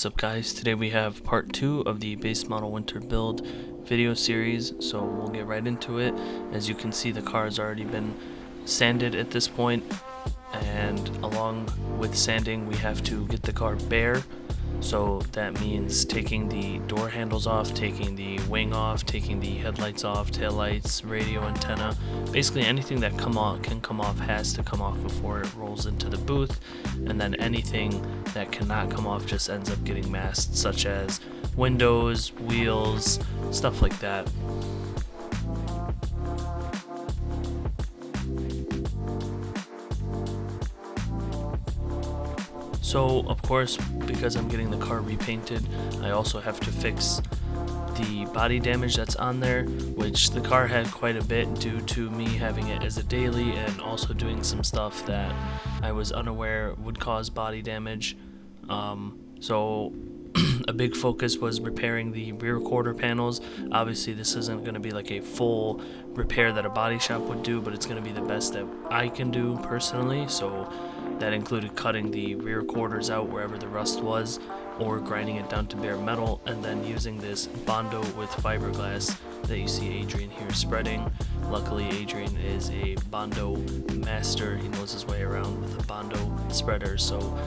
What's up guys, today we have part 2 of the base model winter build video series, so we'll get right into it. As you can see, the car has already been sanded at this point, and along with sanding we have to get the car bare. So that means taking the door handles off, taking the wing off, taking the headlights off, taillights, radio antenna, basically anything that can come off has to come off before it rolls into the booth, and then anything that cannot come off just ends up getting masked, such as windows, wheels, stuff like that. So of course, because I'm getting the car repainted, I also have to fix the body damage that's on there, which the car had quite a bit due to me having it as a daily and also doing some stuff that I was unaware would cause body damage. So a big focus was repairing the rear quarter panels. Obviously this isn't going to be like a full repair that a body shop would do, but it's going to be the best that I can do personally. So that included cutting the rear quarters out wherever the rust was, or grinding it down to bare metal, and then using this Bondo with fiberglass that you see Adrian here spreading. Luckily Adrian is a Bondo master, he knows his way around with a Bondo spreader, so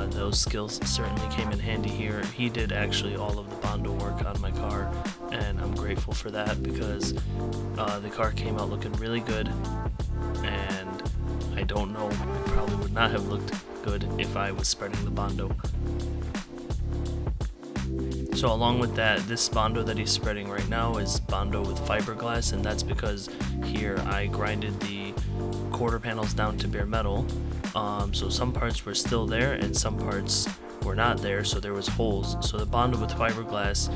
those skills certainly came in handy here. He did actually all of the Bondo work on my car, and I'm grateful for that because the car came out looking really good, and I don't know, it probably would not have looked good if I was spreading the Bondo. So along with that, this Bondo that he's spreading right now is Bondo with fiberglass, and that's because here I grinded the quarter panels down to bare metal. So some parts were still there and some parts were not there, so there was holes. So the Bondo with fiberglass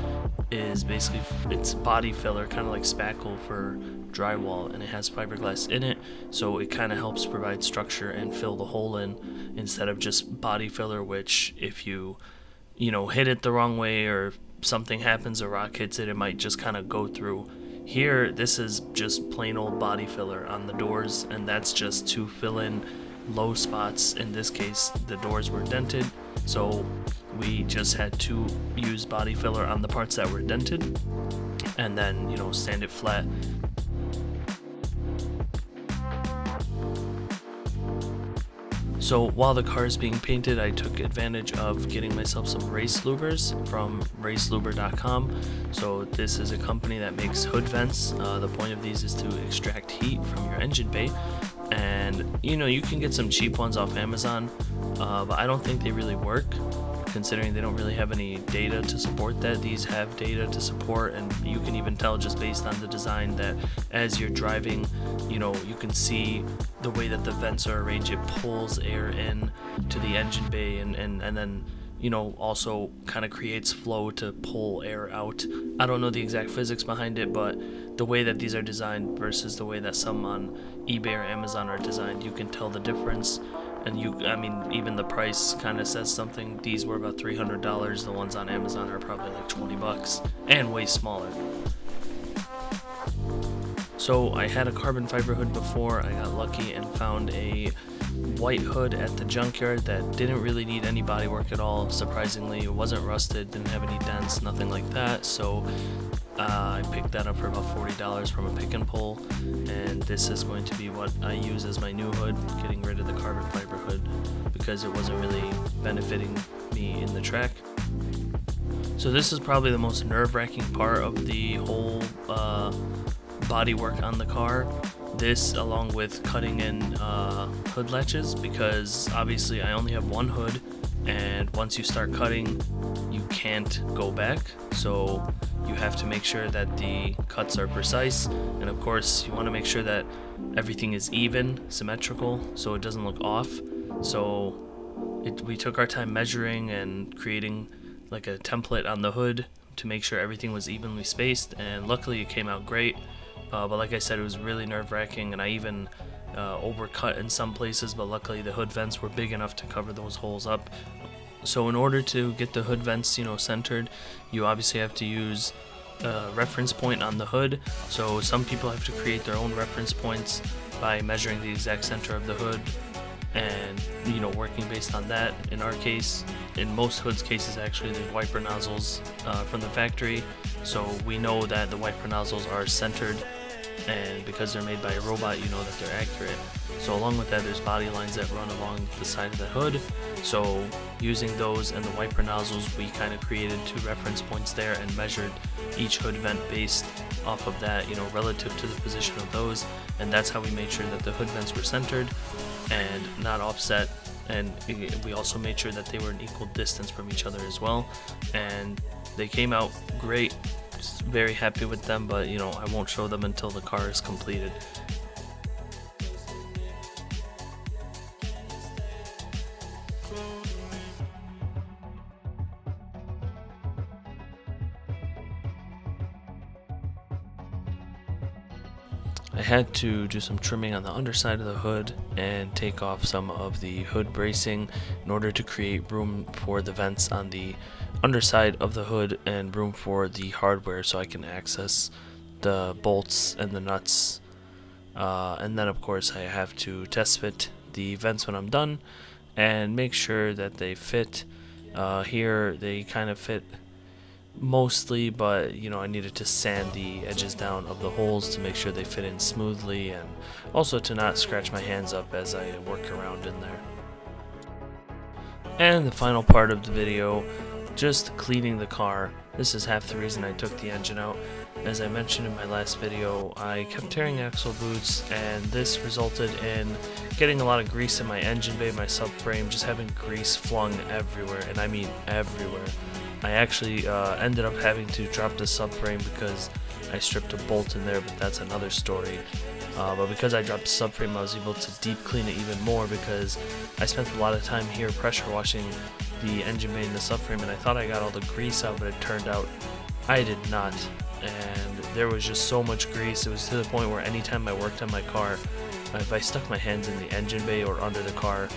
is basically, it's body filler, kind of like spackle for drywall, and it has fiberglass in it, so it kind of helps provide structure and fill the hole in, instead of just body filler, which if you hit it the wrong way or something happens, a rock hits it, it might just kind of go through. Here this is just plain old body filler on the doors, and that's just to fill in low spots. In this case the doors were dented, so we just had to use body filler on the parts that were dented and then sand it flat. So while the car is being painted, I took advantage of getting myself some race lubers from raceluber.com. So this is a company that makes hood vents. The point of these is to extract heat from your engine bay, and you can get some cheap ones off Amazon, but I don't think they really work, considering they don't really have any data to support that. These have data to support, and you can even tell just based on the design that as you're driving, you can see the way that the vents are arranged, it pulls air in to the engine bay, and then also kind of creates flow to pull air out. I don't know the exact physics behind it, but the way that these are designed versus the way that some on eBay or Amazon are designed, you can tell the difference. And even the price kind of says something. These were about $300. The ones on Amazon are probably like $20 and way smaller. So I had a carbon fiber hood before. I got lucky and found a white hood at the junkyard that didn't really need any body work at all. Surprisingly, it wasn't rusted, didn't have any dents, nothing like that. So I picked that up for about $40 from a pick and pull, and this is going to be what I use as my new hood, getting rid of the carbon fiber hood because it wasn't really benefiting me in the track. So this is probably the most nerve-wracking part of the whole body work on the car. This along with cutting in hood latches, because obviously I only have one hood, and once you start cutting you can't go back, so you have to make sure that the cuts are precise, and of course you want to make sure that everything is even, symmetrical, so it doesn't look off. So we took our time measuring and creating like a template on the hood to make sure everything was evenly spaced, and luckily it came out great. But like I said, it was really nerve-wracking, and I even overcut in some places, but luckily the hood vents were big enough to cover those holes up. So in order to get the hood vents centered, you obviously have to use a reference point on the hood. So some people have to create their own reference points by measuring the exact center of the hood and working based on that. In our case, in most hoods cases actually, the wiper nozzles from the factory, so we know that the wiper nozzles are centered, and because they're made by a robot, you know that they're accurate. So along with that, there's body lines that run along the side of the hood, so using those and the wiper nozzles, we kind of created 2 reference points there and measured each hood vent based off of that, relative to the position of those, and that's how we made sure that the hood vents were centered and not offset, and we also made sure that they were an equal distance from each other as well, and they came out great. Very happy with them, but I won't show them until the car is completed. I had to do some trimming on the underside of the hood and take off some of the hood bracing in order to create room for the vents on the underside of the hood and room for the hardware so I can access the bolts and the nuts. And then of course I have to test fit the vents when I'm done and make sure that they fit. Here they kind of fit mostly, but I needed to sand the edges down of the holes to make sure they fit in smoothly, and also to not scratch my hands up as I work around in there. And the final part of the video, just cleaning the car. This is half the reason I took the engine out. As I mentioned in my last video, I kept tearing axle boots, and this resulted in getting a lot of grease in my engine bay, my subframe, just having grease flung everywhere, and I mean everywhere. I actually ended up having to drop the subframe because I stripped a bolt in there, but that's another story. But because I dropped the subframe, I was able to deep clean it even more because I spent a lot of time here pressure washing the engine bay and the subframe, and I thought I got all the grease out, but it turned out I did not. And there was just so much grease. It was to the point where anytime I worked on my car, if I stuck my hands in the engine bay or under the car,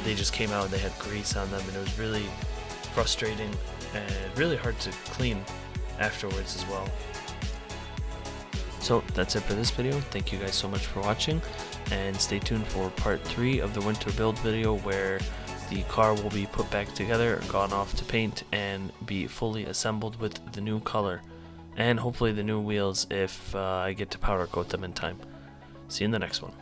they just came out and they had grease on them, and it was really frustrating and really hard to clean afterwards as well. So that's it for this video. Thank you guys so much for watching, and stay tuned for part 3 of the winter build video, where the car will be put back together, gone off to paint, and be fully assembled with the new color and hopefully the new wheels if I get to powder coat them in time. See you in the next one.